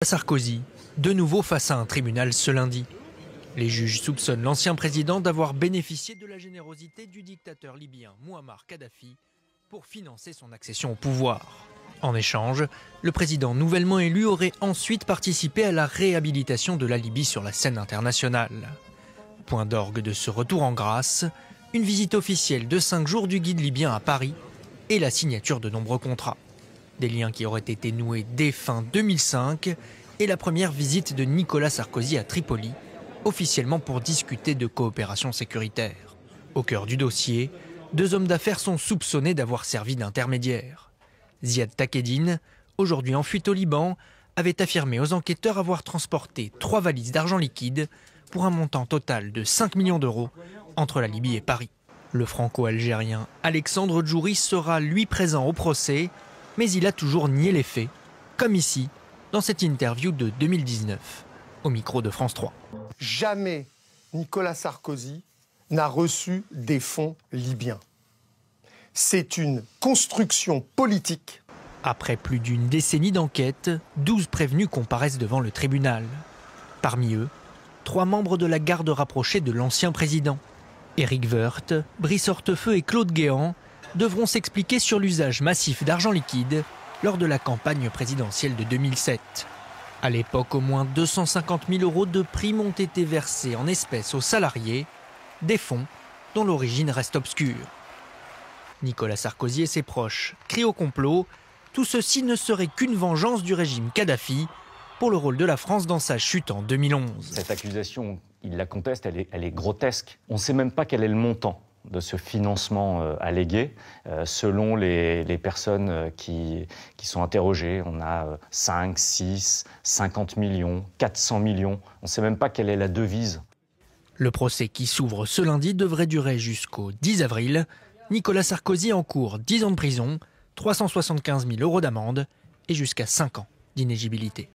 Sarkozy, de nouveau face à un tribunal ce lundi. Les juges soupçonnent l'ancien président d'avoir bénéficié de la générosité du dictateur libyen Mouammar Kadhafi pour financer son accession au pouvoir. En échange, le président nouvellement élu aurait ensuite participé à la réhabilitation de la Libye sur la scène internationale. Point d'orgue de ce retour en grâce, une visite officielle de 5 jours du guide libyen à Paris et la signature de nombreux contrats. Des liens qui auraient été noués dès fin 2005 et la première visite de Nicolas Sarkozy à Tripoli, officiellement pour discuter de coopération sécuritaire. Au cœur du dossier, 2 hommes d'affaires sont soupçonnés d'avoir servi d'intermédiaires. Ziad Takedine, aujourd'hui en fuite au Liban, avait affirmé aux enquêteurs avoir transporté 3 valises d'argent liquide pour un montant total de 5 millions d'euros entre la Libye et Paris. Le franco-algérien Alexandre Djouri sera lui présent au procès, mais il a toujours nié les faits, comme ici, dans cette interview de 2019, au micro de France 3. Jamais Nicolas Sarkozy n'a reçu des fonds libyens. C'est une construction politique. Après plus d'une décennie d'enquête, 12 prévenus comparaissent devant le tribunal. Parmi eux, 3 membres de la garde rapprochée de l'ancien président. Éric Woerth, Brice Hortefeux et Claude Guéant devront s'expliquer sur l'usage massif d'argent liquide lors de la campagne présidentielle de 2007. À l'époque, au moins 250 000 euros de primes ont été versés en espèces aux salariés, des fonds dont l'origine reste obscure. Nicolas Sarkozy et ses proches crient au complot. Tout ceci ne serait qu'une vengeance du régime Kadhafi pour le rôle de la France dans sa chute en 2011. Cette accusation, il la conteste, elle est grotesque. On ne sait même pas quel est le montant de ce financement allégué. Selon les personnes qui sont interrogées, on a 5, 6, 50 millions, 400 millions. On ne sait même pas quelle est la devise. Le procès qui s'ouvre ce lundi devrait durer jusqu'au 10 avril. Nicolas Sarkozy encourt 10 ans de prison, 375 000 euros d'amende et jusqu'à 5 ans d'inéligibilité.